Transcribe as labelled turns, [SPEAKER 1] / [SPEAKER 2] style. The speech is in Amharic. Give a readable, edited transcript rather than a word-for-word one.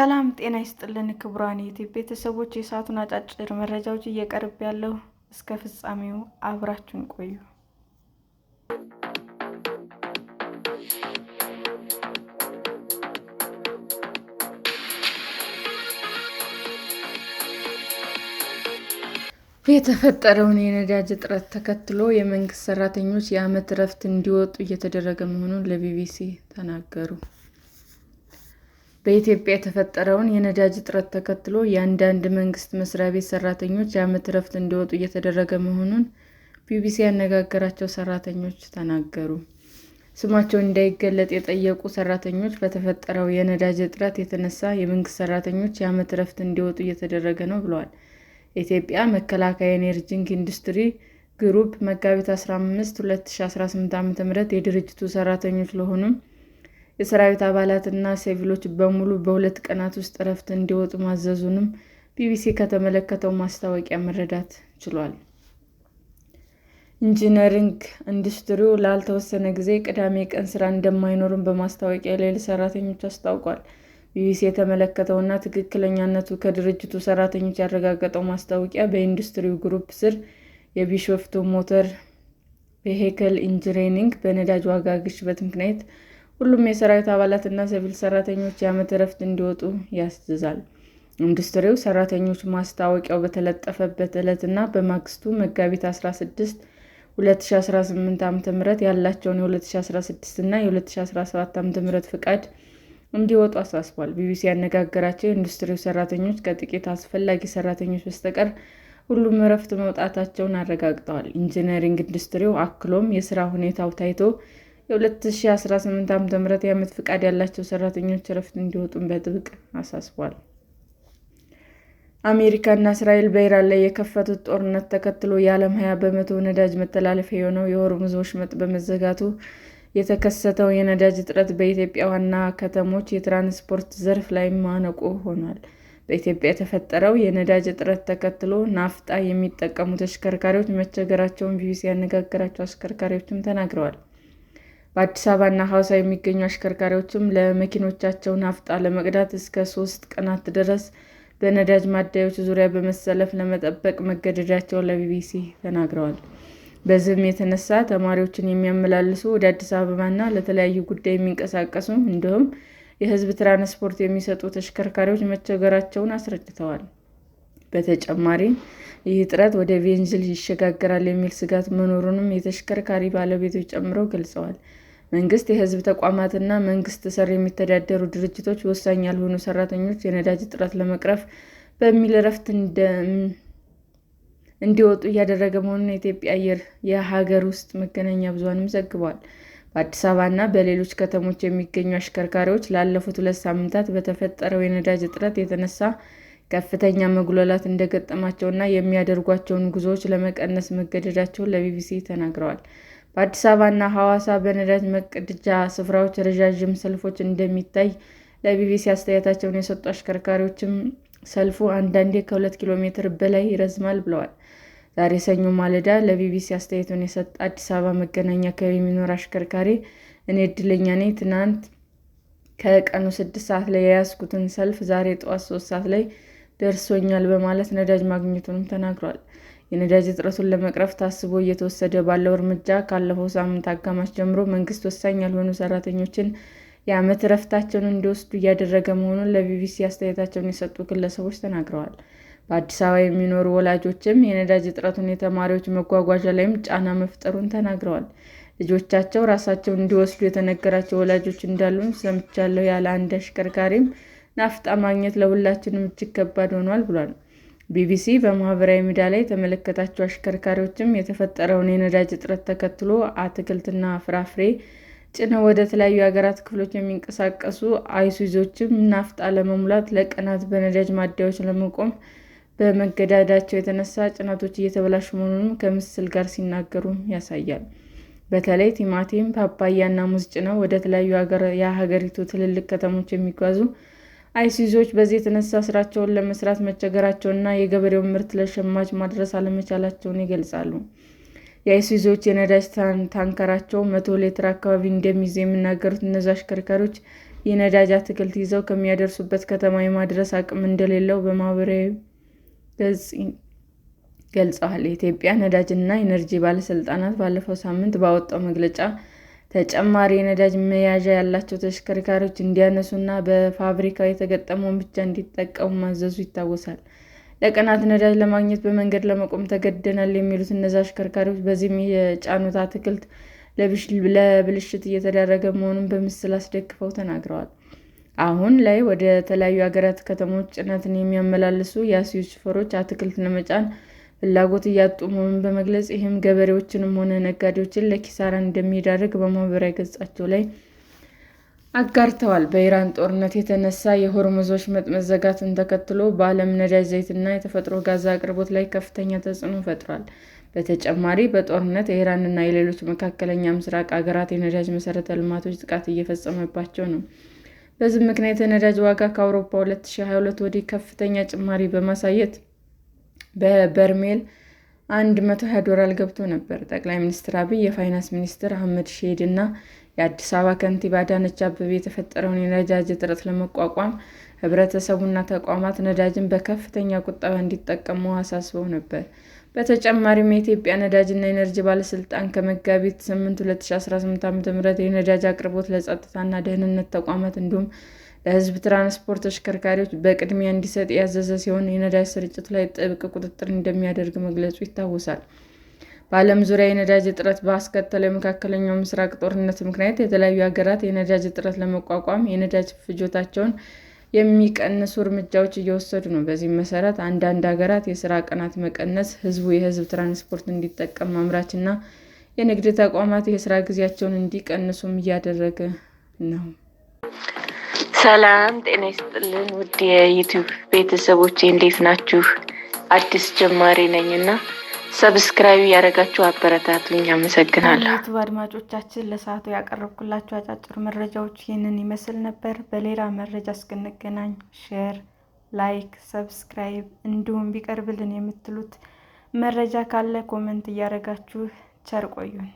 [SPEAKER 1] ሰላም ጤና ይስጥልን ክቡራን የዩቲዩብ ቤተሰቦች፣ የሰዓቱን አጫጭር መረጃዎች እየቀርብ ያለው እስከ ፍጻሜው አብራችሁን ቆዩ። የተፈጠረውን የነዳጅ እጥረት ተከትሎ የመንግስት ሰራተኞች የዓመት እረፍት እንዲወጡ እየተደረገ መሆኑን ለቢቢሲ ተናገሩ። በኢትዮጵያ የተፈጠረውን የነዳጅ እጥረት ተከትሎ የአንዳንድ መንግስት መስሪያ ቤት ሰራተኞች የዓመት እረፍት እንዲወጡ እየተደረገ መሆኑን ቢቢሲ ያነጋገራቸው ሰራተኞች ተናገሩ። ስማቸው እንዳይገለጽ የጠየቁ ሰራተኞች በተፈጠረው የነዳጅ እጥረት የተነሳ የመንግስት ሰራተኞች የዓመት እረፍት እንዲወጡ እየተደረገ ነው ብለዋል። የኢትዮጵያ መከላከያ ኢነርጂ ኢንዱስትሪ ግሩፕ መጋቢት 15 2018 ዓ.ም የድርጅቱ ሰራተኞች ለሆኑም የሰራዊት አባላትና ሲቪሎች በሙሉ በ2 ቀናት ውስጥ እረፍት እንዲወጡ ማዘዙንም ቢቢሲ ከተመለከተው ማስታወቂያ መረዳት ችሏል። ኢንጂነሪንግ ኢንዱስትሪው ላልተወሰነ ጊዜ ቅዳሜ ቀን ስራ እንደማይኖርም በማስታወቂያ ላይ ለሰራተኞች አስታውቋል። ቢቢሲ የተመለከተውና ትክክለኛነቱ ከድርጅቱ ሰራተኞች ያረጋገጠው ማስታወቂያ በኢንዱስትሪው ግሩፕ ስር የቢሾፍቱ ሞተር ቬሂክል ኢንጂነሪንግ በነዳጅ ዋጋ ግሽበት ምክንያት ሁሉም የሰራዊት አባላትና ሲቪል ሰራተኞች የዓመት እረፍት እንዲወጡ ያስይዛል። ኢንዱስትሪው ሰራተኞች ማስታወቂያው በተለጠፈበት ዕለትና በማግስቱ መጋቢት 16 2018 ዓ.ም ያላቸውን የ2016 እና የ2017 ዓ.ም ፍቃድ እንዲወጡ አሳስቧል። ቢቢሲ ያነጋገራቸው የኢንዱስትሪው ሰራተኞች ከጥቂት አስፈላጊ ሰራተኞች በስተቀር ሁሉም እረፍት መውጣታቸውን አረጋግጠዋል። ኢንጂነሪንግ ኢንዱስትሪው አክሎም የስራ ሁኔታው ታይቶ የ2018 ዓ.ም የዓመት ፍቃድ ያላቸው ሰራተኞች እረፍት እንዲወጡም በጥብቅ አሳስቧል። አሜሪካና እስራኤል በኢራን ላይ የከፈቱት ጦርነት ተከትሎ የዓለም 20% ነዳጅ መተላለፊያ የሆነው የሆርሙዝ ወሽመጥ በመዘጋቱ የተከሰተው የነዳጅ እጥረት በኢትዮጵያ ዋና ከተሞች የትራንስፖርት ዘርፍ ላይ ማነቆ ሆኗል። በኢትዮጵያ የተፈጠረው የነዳጅ እጥረት ተከትሎ ናፍጣ የሚጠቀሙ ተሽከርካሪዎች መቸገራቸውን ቢቢሲ ያነጋገራቸው አሽከርካሪዎችም ተናግረዋል። በአዲስ አበባና ሐዋሳ የሚገኙ አሽከርካሪዎችም ለመኪኖቻቸው ናፍጣ ለመቅዳት እስከ 3 ቀናት ድረስ በነዳጅ ማደያዎች ዙሪያ በመሰለፍ ለመጠበቅ መገደዳቸውን ለቢቢሲ ተናግረዋል። በዚህም የተነሳ ተማሪዎችን የሚያመላልሱ ወደ አዲስ አበባና ለተለያዩ ጉዳይ የሚንቀሳቀሱ እንዲሁም የሕዝብ ትራንስፖርት የሚሰጡ ተሽከርካሪዎች መቸገራቸውን አስረድተዋል። በተጨማሪም ይህ እጥረት ወደ ቤንዚን ይሸጋገራል የሚል ስጋት መኖሩንም የተሽከርካሪ ባለቤቶች ጨምረው ገልጸዋል። መንግስት፣ የሕዝብ ተቋማትና መንግስት ስር የሚተዳደሩ ድርጅቶች ወሳኝ ያልሆኑ ሰራተኞች የነዳጅ እጥረት ለመቅረፍ በሚል እረፍት እንዲወጡ እያደረገ መሆኑን የኢትዮጵያ የሀገር ውስጥ መገናኛ ብዙኃንም ዘግበዋል። በአዲስ አበባና በሌሎች ከተሞች የሚገኙ አሽከርካሪዎች ላለፉት 2 ሳምንታት በተፈጠረው የነዳጅ እጥረት የተነሳ ከፍተኛ መጉላላት እንደገጠማቸውና የሚያደርጓቸውን ጉዞዎች ለመቀነስ መገደዳቸውን ለቢቢሲ ተናግረዋል። በአዲስ አበባና ሐዋሳ በነዳጅ መቅጃ ስፍራዎች ረዣዥም ሰልፎች እንደሚታይ ለቢቢሲ አስተያየታቸውን የሰጡ አሽከርካሪዎችም ሰልፉ አንዳንዴ ከ2 ኪሎ ሜትር በላይ ይረዝማል ብለዋል። ዛሬ ሰኞ ማለዳ ለቢቢሲ አስተያየቱን የሰጠ አዲስ አበባ መገናኛ አካባቢ የሚኖር አሽከርካሪ እኔ እድለኛ ነኝ፣ ትናንት ከቀኑ 6 ሰዓት ላይ የያዝኩትን ሰልፍ ዛሬ ጠዋት 3 ሰዓት ላይ ደርሶኛል በማለት ነዳጅ ማግኘቱንም ተናግሯል። የነዳጅ እጥረቱን ለመቅረፍ ታስቦ እየተወሰደ ባለው እርምጃ ካለፈው ሳምንት አጋማሽ ጀምሮ መንግስት ወሳኝ ያልሆኑ ሰራተኞችን የዓመት እረፍታቸውን እንዲወስዱ እያደረገ መሆኑን ለቢቢሲ አስተያየታቸውን የሰጡ ግለሰቦች ተናግረዋል። በአዲስ አበባ የሚኖሩ ወላጆችም የነዳጅ እጥረቱን የተማሪዎች መጓጓዣ ላይም ጫና መፍጠሩን ተናግረዋል። ልጆቻቸው ራሳቸውን እንዲወስዱ የተነገራቸው ወላጆች እንዳሉም ሰምቻለሁ ያለ አንድ አሽከርካሪም ናፍጣ ማግኘት ለሁላችንም እጅግ ከባድ ሆኗል ብሏል። ቢቢሲ በማህበራዊ ሚዲያ ላይ የተመለከታቸው አሽከርካሪዎችም የተፈጠረውን የነዳጅ እጥረት ተከትሎ አትክልትና ፍራፍሬ ጭነው ወደ ተለያዩ የሀገራት ክፍሎች የሚንቀሳቀሱ አይሱዞችም ናፍጣ ለመሙላት ለቀናት በነዳጅ ማደያዎች ለመቆም በመገደዳቸው የተነሳ ጭነቶች እየተበላሹ መሆኑንም ከምስል ጋር ሲናገሩ ያሳያል። በተለይ ቲማቲም፣ ፓፓያ እና ሙዝ ጭነው ወደ ተለያዩ የሀገሪቱ ትልልቅ ከተሞች የሚጓዙ አይሱዞች በዚህ የተነሳ ስራቸውን ለመስራት መቸገራቸውንና የገበሬውን ምርት ለሸማች ማድረስ አለመቻላቸውን ይገልጻሉ። የአይሱዞች የነዳጅ ታንከራቸው 100 ሊትር አካባቢ እንደሚይዝ የሚናገሩት እነዚህ አሽከርካሪዎች የነዳጅ አትክልት ይዘው ከሚያደርሱበት ከተማ የማድረስ አቅም እንደሌለው በማህበራዊ ገጽ ገልጸዋል። የኢትዮጵያ ነዳጅና ኢነርጂ ባለስልጣናት ባለፈው ሳምንት ባወጣው መግለጫ ተጨማሪ የነዳጅ መያዣ ያላቸው ተሽከርካሪዎች እንዲያነሱና በፋብሪካው የተገጠመውን ብቻ እንዲጠቀሙ ማዘዙ ይታወሳል። ለቀናት ነዳጅ ለማግኘት በመንገድ ለመቆም ተገድደናል የሚሉት እነዚህ አሽከርካሪዎች በዚህም የጫኑት አትክልት ለብልሽት እየተዳረገ መሆኑን በምስል አስደግፈው ተናግረዋል። አሁን ላይ ወደ ተለያዩ ሀገራት ከተሞች ጭነትን የሚያመላልሱ የአስዩዝ ሾፌሮች አትክልት ለመጫን ፍላጎት እያጡ መሆኑን በመግለጽ ይህም ገበሬዎችንም ሆነ ነጋዴዎችን ለኪሳራ እንደሚዳርግ በማህበራዊ ገጻቸው ላይ አጋርተዋል። በኢራን ጦርነት የተነሳ የሆርሙዝ ወሽመጥ መዘጋትን ተከትሎ በዓለም ነዳጅ ዘይትና የተፈጥሮ ጋዝ አቅርቦት ላይ ከፍተኛ ተጽዕኖ ፈጥሯል። በተጨማሪ በጦርነት የኢራንና የሌሎች መካከለኛ ምስራቅ ሀገራት የነዳጅ መሠረተ ልማቶች ጥቃት እየፈጸመባቸው ነው። በዚህ ምክንያት የነዳጅ ዋጋ ከአውሮፓ 2022 ወዲህ ከፍተኛ ጭማሪ በማሳየት በበርሜል $120 ገብቶ ነበር። ጠቅላይ ሚኒስትር አብይ፣ የፋይናንስ ሚኒስትር አህመድ ሺዴ እና የአዲስ አበባ ከንቲባ አዳነች አቤቤ የተፈጠረውን የነዳጅ እጥረት ለመቋቋም ህብረተሰቡና ተቋማት ነዳጅን በከፍተኛ ቁጠባ እንዲጠቀሙ አሳስበው ነበር። በተጨማሪም የኢትዮጵያ ነዳጅና ኢነርጂ ባለስልጣን ከመጋቢት 8 2018 ዓ.ም የነዳጅ አቅርቦት ለጸጥታና ደህንነት ተቋማት እንዲሁም ለህዝብ ትራንስፖርት ተሽከርካሪዎች በቅድሚያ እንዲሰጥ ያዘዘ ሲሆን የነዳጅ ስርጭት ላይ ጥብቅ ቁጥጥር እንደሚያደርግ መግለጹ ይታወሳል። በዓለም ዙሪያ የነዳጅ እጥረት ባስከተለው የመካከለኛው ምስራቅ ጦርነት ምክንያት የተለያዩ ሀገራት የነዳጅ እጥረት ለመቋቋም የነዳጅ ፍጆታቸውን የሚቀንሱ እርምጃዎች እየወሰዱ ነው። በዚህም መሰረት አንዳንድ ሀገራት የስራ ቀናት መቀነስ፣ ህዝቡ የህዝብ ትራንስፖርት እንዲጠቀም ማምራትና የንግድ ተቋማት የስራ ጊዜያቸውን እንዲቀንሱም እያደረገ ነው።
[SPEAKER 2] ሰላም ጤና ይስጥልን ውድ የዩቲዩብ ቤተሰቦቼ እንዴት ናችሁ? አዲስ ጀማሪ ነኝና ሰብስክራይብ ያደረጋችሁ አበረታቱኝ። አመሰግናለሁ።
[SPEAKER 3] ዩቲዩብ አድማጮቻችን ለሰዓቱ ያቀረብኩላችሁ አጫጭር መረጃዎች ይህንን ይመስል ነበር። በሌላ መረጃ እስክንገናኝ ሼር፣ ላይክ፣ ሰብስክራይብ እንዲሁም ቢቀርብልን የምትሉት መረጃ ካለ ኮሜንት እያደረጋችሁ ቸር ቆዩን።